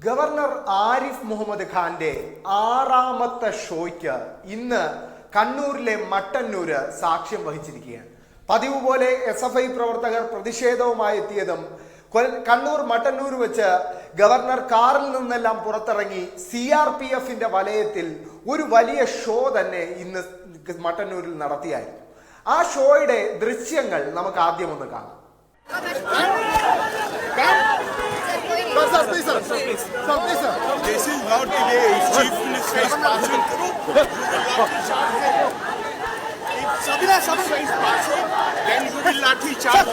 Governor Arif Muhammad ഖാന്റെ ആറാമത്തെ ഷോയ്ക്ക് ഇന്ന് കണ്ണൂരിലെ മട്ടന്നൂര് സാക്ഷ്യം വഹിച്ചിരിക്കുകയാണ്. പതിവ് പോലെ SFI പ്രവർത്തകർ പ്രതിഷേധവുമായി എത്തിയതും കണ്ണൂർ മട്ടന്നൂർ വെച്ച് ഗവർണർ കാറിൽ നിന്നെല്ലാം പുറത്തിറങ്ങി CRPFന്റെ വലയത്തിൽ ഒരു വലിയ ഷോ തന്നെ ഇന്ന് മട്ടന്നൂരിൽ നടത്തിയായിരുന്നു. ആ ഷോയുടെ ദൃശ്യങ്ങൾ നമുക്ക് ആദ്യം ഒന്ന് കാണാം. This is how today is Chief Minister is passing through. If Sabina is passing, then you will lathi charge.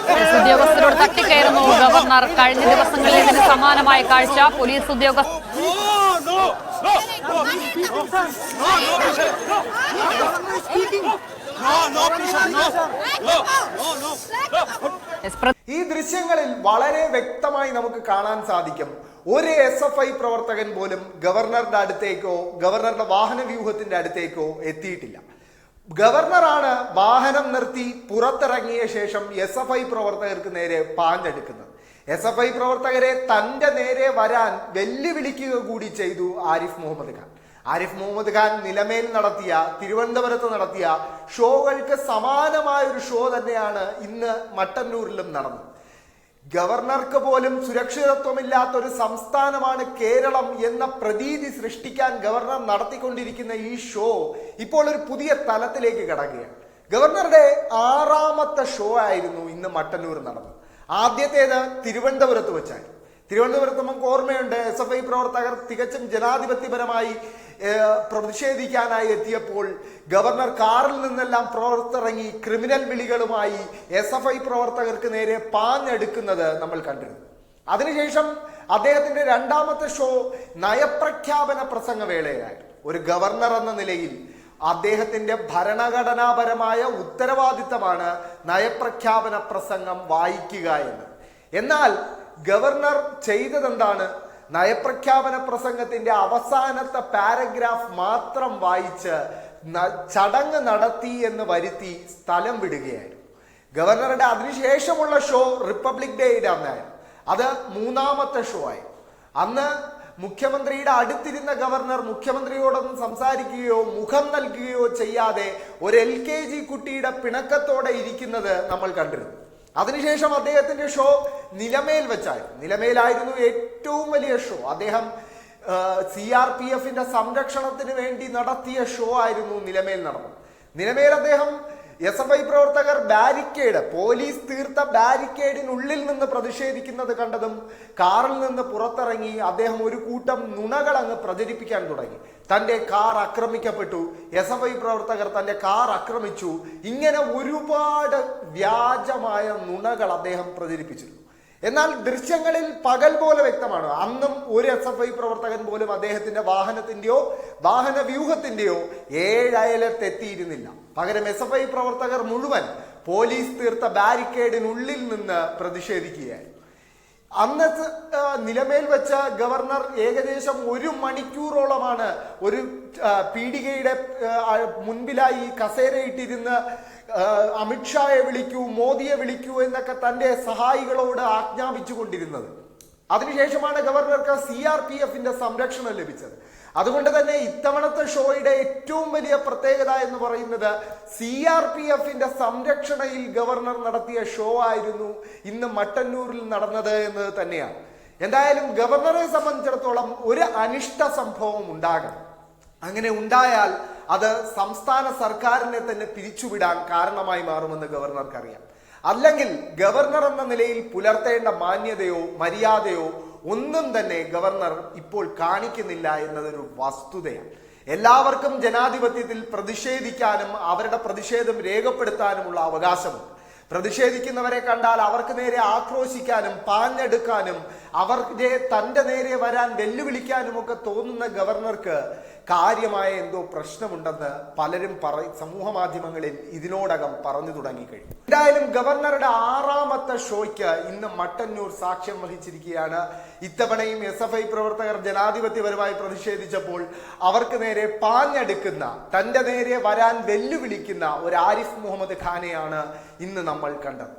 Police ഉദ്യോഗസ്ഥരോട് തട്ടിക്കയറുന്നു ഗവർണർ. കഴിഞ്ഞ ദിവസങ്ങളിൽ ഇതിന് സമാനമായ കാഴ്ച. പോലീസ് ഉദ്യോഗസ്ഥർ ഈ ദൃശ്യങ്ങളിൽ വളരെ വ്യക്തമായി നമുക്ക് കാണാൻ സാധിക്കും, ഒരു SFI പ്രവർത്തകൻ പോലും ഗവർണറുടെ അടുത്തേക്കോ ഗവർണറുടെ വാഹന വ്യൂഹത്തിന്റെ അടുത്തേക്കോ എത്തിയിട്ടില്ല. ഗവർണറാണ് വാഹനം നിർത്തി പുറത്തിറങ്ങിയ ശേഷം SFI പ്രവർത്തകർക്ക് നേരെ പാഞ്ഞെടുക്കുന്നത്. SFI പ്രവർത്തകരെ തന്റെ നേരെ വരാൻ വെല്ലുവിളിക്കുക കൂടി ചെയ്തു ആരിഫ് മുഹമ്മദ് ഖാൻ. ആരിഫ് മുഹമ്മദ് ഖാൻ നിലമേൽ നടത്തിയ, തിരുവനന്തപുരത്ത് നടത്തിയ ഷോകൾക്ക് സമാനമായ ഒരു ഷോ തന്നെയാണ് ഇന്ന് മട്ടന്നൂരിലും നടന്നത്. ഗവർണർക്ക് പോലും സുരക്ഷിതത്വമില്ലാത്ത ഒരു സംസ്ഥാനമാണ് കേരളം എന്ന പ്രതീതി സൃഷ്ടിക്കാൻ ഗവർണർ നടത്തിക്കൊണ്ടിരിക്കുന്ന ഈ ഷോ ഇപ്പോൾ ഒരു പുതിയ തലത്തിലേക്ക് കടക്കുകയാണ്. ഗവർണറുടെ ആറാമത്തെ ഷോ ആയിരുന്നു ഇന്ന് മട്ടന്നൂർ നടന്നത്. ആദ്യത്തേത് തിരുവനന്തപുരത്ത് വെച്ചായിരുന്നു. തിരുവനന്തപുരത്ത് നമുക്ക് ഓർമ്മയുണ്ട്, SFI പ്രവർത്തകർ തികച്ചും ജനാധിപത്യപരമായി പ്രതിഷേധിക്കാനായി എത്തിയപ്പോൾ ഗവർണർ കാറിൽ നിന്നെല്ലാം പുറത്തിറങ്ങി ക്രിമിനൽ വിളികളുമായി SFI പ്രവർത്തകർക്ക് നേരെ പാഞ്ഞെടുക്കുന്നത് നമ്മൾ കണ്ടിരുന്നു. അതിനുശേഷം അദ്ദേഹത്തിന്റെ രണ്ടാമത്തെ ഷോ നയപ്രഖ്യാപന പ്രസംഗ വേളയിലായിരുന്നു. ഒരു ഗവർണർ എന്ന നിലയിൽ അദ്ദേഹത്തിന്റെ ഭരണഘടനാപരമായ ഉത്തരവാദിത്തമാണ് നയപ്രഖ്യാപന പ്രസംഗം വായിക്കുക എന്ന്. എന്നാൽ ഗവർണർ ചെയ്തതെന്താണ്? നയപ്രഖ്യാപന പ്രസംഗത്തിന്റെ അവസാനത്തെ പാരഗ്രാഫ് മാത്രം വായിച്ച് ചടങ്ങ് നടത്തി എന്ന് വരുത്തി സ്ഥലം വിടുകയായിരുന്നു. ഗവർണറുടെ അതിനുശേഷമുള്ള ഷോ റിപ്പബ്ലിക് ഡേയുടെ അന്നായിരുന്നു. അത് മൂന്നാമത്തെ ഷോ ആയി. അന്ന് മുഖ്യമന്ത്രിയുടെ അടുത്തിരുന്ന ഗവർണർ മുഖ്യമന്ത്രിയോടൊന്നും സംസാരിക്കുകയോ മുഖം നൽകുകയോ ചെയ്യാതെ ഒരു LKG കുട്ടിയുടെ പിണക്കത്തോടെ ഇരിക്കുന്നത് നമ്മൾ കണ്ടിരുന്നു. അതിനുശേഷം അദ്ദേഹത്തിന്റെ ഷോ നിലമേൽ വെച്ചായിരുന്നു. നിലമേലായിരുന്നു ഏറ്റവും വലിയ ഷോ. അദ്ദേഹം CRPFന്റെ സംരക്ഷണത്തിന് വേണ്ടി നടത്തിയ ഷോ ആയിരുന്നു നിലമേൽ നടന്നത്. നിലമേൽ അദ്ദേഹം SFI പ്രവർത്തകർ ബാരിക്കേഡ്, പോലീസ് തീർത്ത ബാരിക്കേഡിനുള്ളിൽ നിന്ന് പ്രതിഷേധിക്കുന്നത് കണ്ടതും കാറിൽ നിന്ന് പുറത്തിറങ്ങി അദ്ദേഹം ഒരു കൂട്ടം നുണകൾ അങ്ങ് പ്രചരിപ്പിക്കാൻ തുടങ്ങി. തന്റെ കാർ ആക്രമിക്കപ്പെട്ടു, SFI പ്രവർത്തകർ തന്റെ കാർ ആക്രമിച്ചു, ഇങ്ങനെ ഒരുപാട് വ്യാജമായ നുണകൾ അദ്ദേഹം പ്രചരിപ്പിച്ചിരുന്നു. എന്നാൽ ദൃശ്യങ്ങളിൽ പകൽ പോലെ വ്യക്തമാണ്, അന്നും ഒരു SFI പ്രവർത്തകൻ പോലും അദ്ദേഹത്തിന്റെ വാഹനത്തിന്റെയോ വാഹന വ്യൂഹത്തിന്റെയോ 7 അയലത്തെത്തിയിരുന്നില്ല. പകരം SFI പ്രവർത്തകർ മുഴുവൻ പോലീസ് തീർത്ത ബാരിക്കേഡിനുള്ളിൽ നിന്ന് പ്രതിഷേധിക്കുകയായിരുന്നു. അന്ന് നിലമേൽ വെച്ച ഗവർണർ ഏകദേശം 1 മണിക്കൂറോളമാണ് ഒരു പീടികയുടെ മുൻപിലായി കസേരയിട്ടിരുന്ന് അമിത്ഷായെ വിളിക്കൂ, മോദിയെ വിളിക്കൂ എന്നൊക്കെ തന്റെ സഹായികളോട് ആജ്ഞാപിച്ചു കൊണ്ടിരുന്നത്. അതിനുശേഷമാണ് ഗവർണർക്ക് CRPFന്റെ സംരക്ഷണം ലഭിച്ചത്. അതുകൊണ്ട് തന്നെ ഇത്തവണത്തെ ഷോയുടെ ഏറ്റവും വലിയ പ്രത്യേകത എന്ന് പറയുന്നത് CRPFന്റെ സംരക്ഷണയിൽ ഗവർണർ നടത്തിയ ഷോ ആയിരുന്നു ഇന്ന് മട്ടന്നൂരിൽ നടന്നത് എന്നത് തന്നെയാണ്. എന്തായാലും ഗവർണറെ സംബന്ധിച്ചിടത്തോളം ഒരു അനിഷ്ട സംഭവം ഉണ്ടാകണം. അങ്ങനെ ഉണ്ടായാൽ അത് സംസ്ഥാന സർക്കാരിനെ തന്നെ പിരിച്ചുവിടാൻ കാരണമായി മാറുമെന്ന് ഗവർണർക്കറിയാം. അല്ലെങ്കിൽ ഗവർണർ എന്ന നിലയിൽ പുലർത്തേണ്ട മാന്യതയോ മര്യാദയോ ഒന്നും തന്നെ ഗവർണർ ഇപ്പോൾ കാണിക്കുന്നില്ല എന്നതൊരു വസ്തുതയാണ്. എല്ലാവർക്കും ജനാധിപത്യത്തിൽ പ്രതിഷേധിക്കാനും അവരുടെ പ്രതിഷേധം രേഖപ്പെടുത്താനുമുള്ള അവകാശമുണ്ട്. പ്രതിഷേധിക്കുന്നവരെ കണ്ടാൽ അവർക്ക് നേരെ ആക്രോശിക്കാനും പാഞ്ഞെടുക്കാനും അവർക്ക് തന്റെ നേരെ വരാൻ വെല്ലുവിളിക്കാനും ഒക്കെ തോന്നുന്ന ഗവർണർക്ക് കാര്യമായ എന്തോ പ്രശ്നമുണ്ടെന്ന് പലരും സമൂഹ മാധ്യമങ്ങളിൽ ഇതിനോടകം പറഞ്ഞു തുടങ്ങിക്കഴിഞ്ഞു. എന്തായാലും ഗവർണറുടെ ആറാമത്തെ ഷോയ്ക്ക് ഇന്ന് മട്ടന്നൂർ സാക്ഷ്യം വഹിച്ചിരിക്കുകയാണ്. ഇത്തവണയും SFI പ്രവർത്തകർ ജനാധിപത്യപരമായി പ്രതിഷേധിച്ചപ്പോൾ അവർക്ക് നേരെ പാഞ്ഞെടുക്കുന്ന, തന്റെ നേരെ വരാൻ വെല്ലുവിളിക്കുന്ന ഒരു ആരിഫ് മുഹമ്മദ് ഖാനെയാണ് ഇന്ന് നമ്മൾ കണ്ടത്.